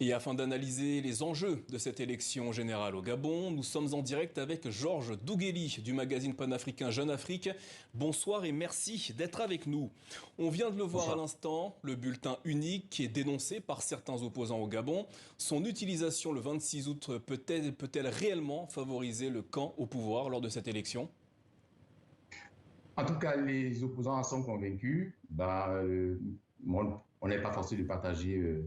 Et afin d'analyser les enjeux de cette élection générale au Gabon, nous sommes en direct avec Georges Dougueli du magazine panafricain Jeune Afrique. Bonsoir et merci d'être avec nous. On vient de le voir à Bonsoir. l'instant, le bulletin unique qui est dénoncé par certains opposants au Gabon. Son utilisation le 26 août peut-elle réellement favoriser le camp au pouvoir lors de cette élection? En tout cas, les opposants en sont convaincus. On n'est pas forcé de partager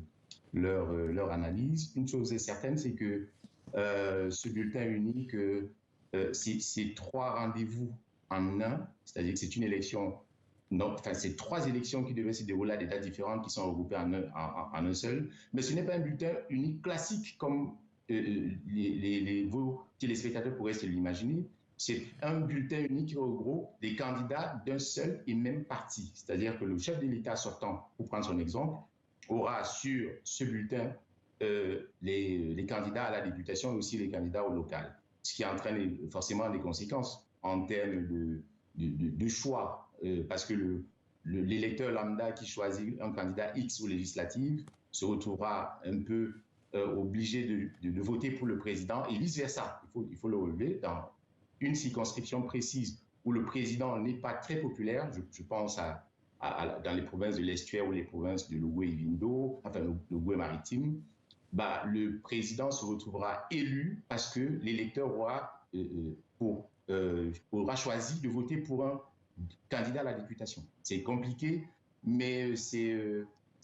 leur analyse. Une chose est certaine, c'est que ce bulletin unique, c'est trois rendez-vous en un, c'est-à-dire que c'est une élection, non, enfin, c'est trois élections qui devaient se dérouler à des dates différentes qui sont regroupées en un seul. Mais ce n'est pas un bulletin unique classique comme vos téléspectateurs pourraient se l'imaginer. C'est un bulletin unique qui regroupe des candidats d'un seul et même parti. C'est-à-dire que le chef de l'État sortant, pour prendre son exemple, aura sur ce bulletin les candidats à la députation et aussi les candidats au local. Ce qui entraîne forcément des conséquences en termes de choix, parce que l'électeur lambda qui choisit un candidat X aux législatives se retrouvera un peu obligé de voter pour le président et vice-versa. Il faut le relever dans une circonscription précise où le président n'est pas très populaire, je pense dans les provinces de l'Estuaire ou les provinces de l'Ogooué et Vindo, enfin l'Ogooué maritime, le président se retrouvera élu parce que l'électeur aura choisi de voter pour un candidat à la députation. C'est compliqué, mais c'est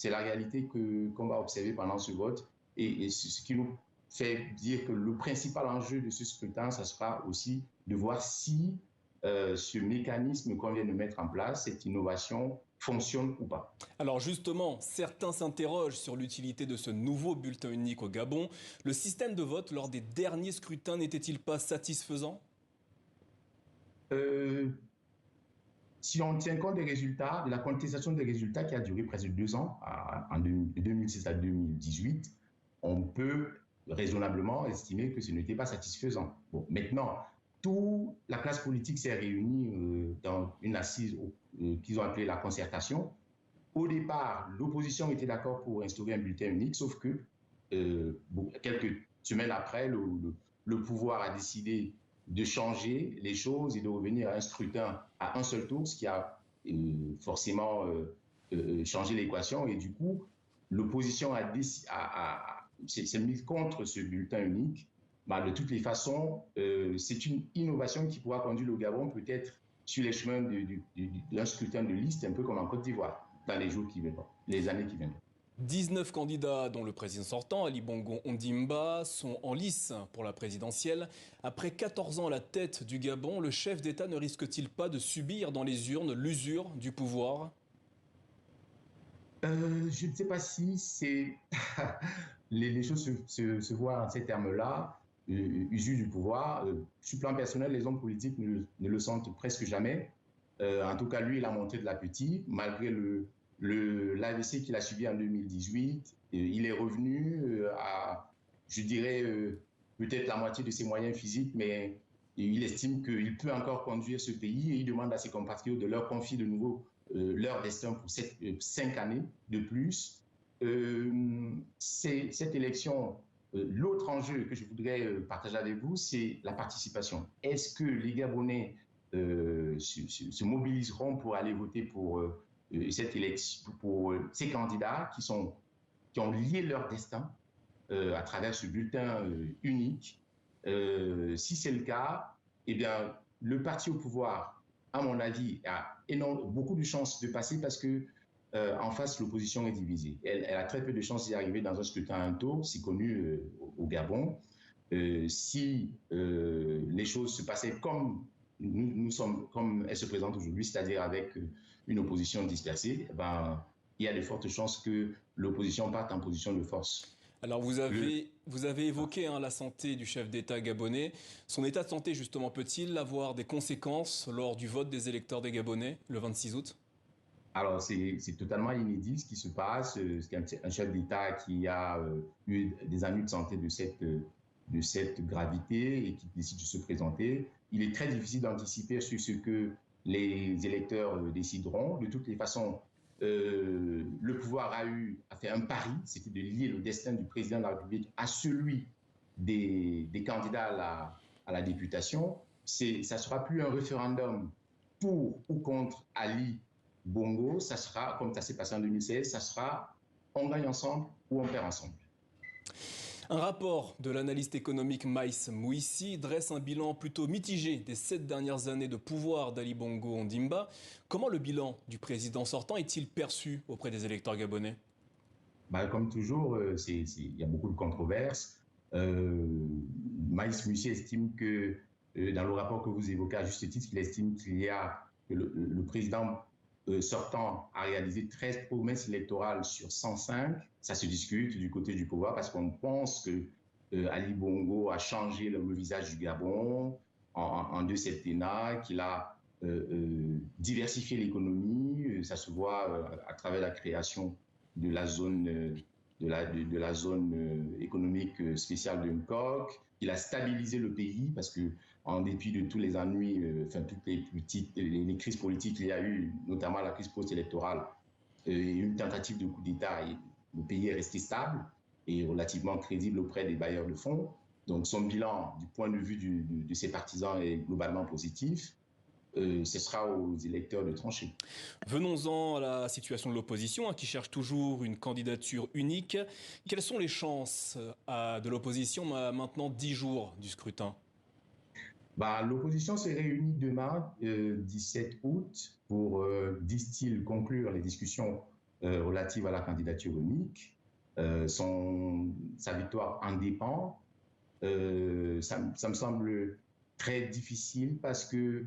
la réalité qu'on va observer pendant ce vote. Et ce qui nous fait dire que le principal enjeu de ce scrutin, ça sera aussi de voir si ce mécanisme qu'on vient de mettre en place, cette innovation, fonctionne ou pas. Alors justement, certains s'interrogent sur l'utilité de ce nouveau bulletin unique au Gabon. Le système de vote lors des derniers scrutins n'était-il pas satisfaisant? euh, Si on tient compte des résultats, de la contestation des résultats qui a duré presque 2 ans, de 2006 à 2018, on peut raisonnablement estimer que ce n'était pas satisfaisant. Bon, maintenant, toute la classe politique s'est réunie dans une assise qu'ils ont appelée la concertation. Au départ, l'opposition était d'accord pour instaurer un bulletin unique, sauf que quelques semaines après, le pouvoir a décidé de changer les choses et de revenir à un scrutin à un seul tour, ce qui a forcément changé l'équation. Et du coup, l'opposition s'est mise contre ce bulletin unique. De toutes les façons, c'est une innovation qui pourra conduire le Gabon peut-être sur les chemins d'un scrutin de liste, un peu comme en Côte d'Ivoire, dans les jours qui viennent, les années qui viennent. 19 candidats, dont le président sortant, Ali Bongo Ondimba, sont en lice pour la présidentielle. Après 14 ans à la tête du Gabon, le chef d'État ne risque-t-il pas de subir dans les urnes l'usure du pouvoir? Je ne sais pas si les choses se voient en ces termes-là, usure du pouvoir. Sur le plan personnel, les hommes politiques ne le sentent presque jamais. En tout cas, lui, il a montré de l'appétit, malgré l'AVC qu'il a subi en 2018. Il est revenu à, je dirais, peut-être la moitié de ses moyens physiques, mais il estime qu'il peut encore conduire ce pays et il demande à ses compatriotes de leur confier de nouveau leur destin pour 5 années de plus. Cette élection, l'autre enjeu que je voudrais partager avec vous, c'est la participation. Est-ce que les Gabonais se mobiliseront pour aller voter pour cette élection, pour ces candidats qui ont lié leur destin à travers ce bulletin unique? Si c'est le cas, eh bien, le parti au pouvoir, à mon avis, a beaucoup de chances de passer parce que en face, l'opposition est divisée. Elle a très peu de chances d'y arriver dans un scrutin à un tour, c'est connu au Gabon. Si les choses se passaient comme elles se présentent aujourd'hui, c'est-à-dire avec une opposition dispersée, il y a de fortes chances que l'opposition parte en position de force. Alors vous avez évoqué la santé du chef d'État gabonais. Son état de santé justement peut-il avoir des conséquences lors du vote des électeurs des Gabonais le 26 août? Alors, c'est totalement inédit ce qui se passe. C'est un chef d'État qui a eu des ennuis de santé de cette gravité et qui décide de se présenter. Il est très difficile d'anticiper sur ce que les électeurs décideront. De toutes les façons, le pouvoir a fait un pari, c'était de lier le destin du président de la République à celui des candidats à la députation. Ça ne sera plus un référendum pour ou contre Ali Bongo, ça sera, comme ça s'est passé en 2016, ça sera on gagne ensemble ou on perd ensemble. Un rapport de l'analyste économique Maïs Mouissi dresse un bilan plutôt mitigé des 7 dernières années de pouvoir d'Ali Bongo Ondimba. Comment le bilan du président sortant est-il perçu auprès des électeurs gabonais? Comme toujours, il y a beaucoup de controverses. Maïs Mouissi estime que, dans le rapport que vous évoquez à juste titre, il estime que le président sortant a réalisé 13 promesses électorales sur 105. Ça se discute du côté du pouvoir parce qu'on pense que Ali Bongo a changé le visage du Gabon en 2 septennats, qu'il a diversifié l'économie. Ça se voit à travers la création de la zone, de la zone économique spéciale de Nkok. Il a stabilisé le pays parce que, en dépit de tous les ennuis, toutes les crises politiques qu'il y a eu, notamment la crise post-électorale, une tentative de coup d'État, le pays est resté stable et relativement crédible auprès des bailleurs de fonds. Donc son bilan, du point de vue de ses partisans, est globalement positif. Ce sera aux électeurs de trancher. Venons-en à la situation de l'opposition, qui cherche toujours une candidature unique. Quelles sont les chances de l'opposition à maintenant 10 jours du scrutin? L'opposition s'est réunie demain, 17 août, pour, disent-ils, conclure les discussions relatives à la candidature unique. Sa victoire en dépend. Ça me semble très difficile parce que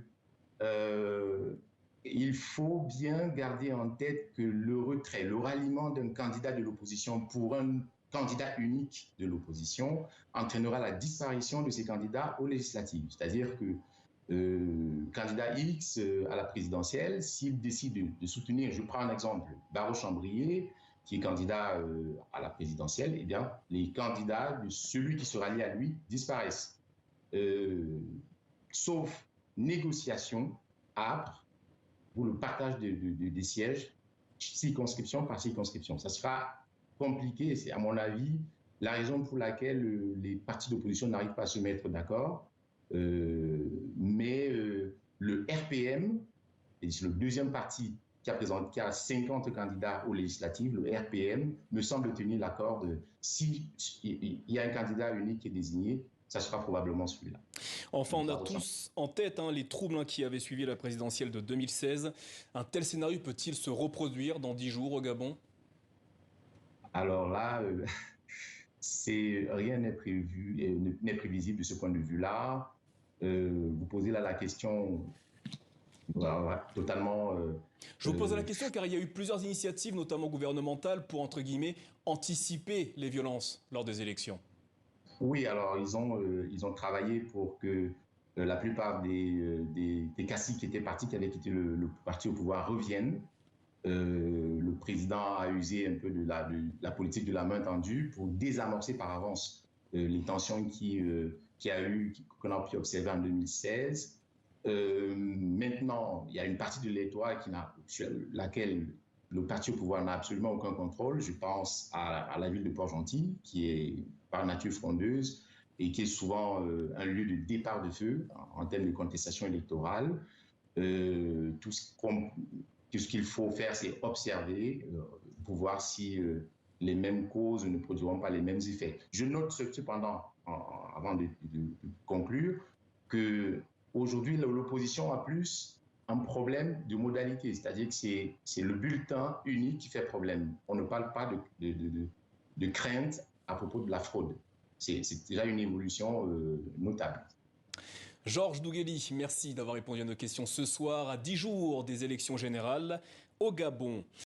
il faut bien garder en tête que le retrait, le ralliement d'un candidat de l'opposition pour un candidat unique de l'opposition entraînera la disparition de ces candidats aux législatives. C'est-à-dire que candidat X à la présidentielle, s'il décide de soutenir, je prends un exemple, Barreau Chambrier, qui est candidat à la présidentielle, eh bien, les candidats de celui qui se rallie à lui disparaissent. Sauf négociation âpre pour le partage des sièges, circonscription par circonscription. Ça sera compliqué, c'est à mon avis la raison pour laquelle les partis d'opposition n'arrivent pas à se mettre d'accord. Mais le RPM, et c'est le deuxième parti qui a 50 candidats aux législatives, le RPM me semble tenir l'accord de s'il y a un candidat unique qui est désigné, ça sera probablement celui-là. Enfin, on a tous en tête les troubles qui avaient suivi la présidentielle de 2016. Un tel scénario peut-il se reproduire dans 10 jours au Gabon? Alors là, rien n'est prévu, n'est prévisible de ce point de vue-là. Vous posez là la question totalement... Je vous pose la question car il y a eu plusieurs initiatives, notamment gouvernementales, pour, entre guillemets, anticiper les violences lors des élections. Oui, alors ils ont travaillé pour que la plupart des caciques qui étaient partis, qui avaient quitté le parti au pouvoir, reviennent. Le président a usé un peu de la politique de la main tendue pour désamorcer par avance les tensions qu'on a pu observer en 2016. Maintenant, il y a une partie de l'électorat sur laquelle le parti au pouvoir n'a absolument aucun contrôle. Je pense à la ville de Port-Gentil, qui est par nature frondeuse et qui est souvent un lieu de départ de feu en termes de contestation électorale. Tout ce qu'il faut faire, c'est observer pour voir si les mêmes causes ne produiront pas les mêmes effets. Je note cependant, avant de conclure, qu'aujourd'hui, l'opposition a plus un problème de modalité, c'est-à-dire que c'est le bulletin unique qui fait problème. On ne parle pas de crainte à propos de la fraude. C'est déjà une évolution notable. Georges Dougueli, merci d'avoir répondu à nos questions ce soir, à 10 jours des élections générales au Gabon.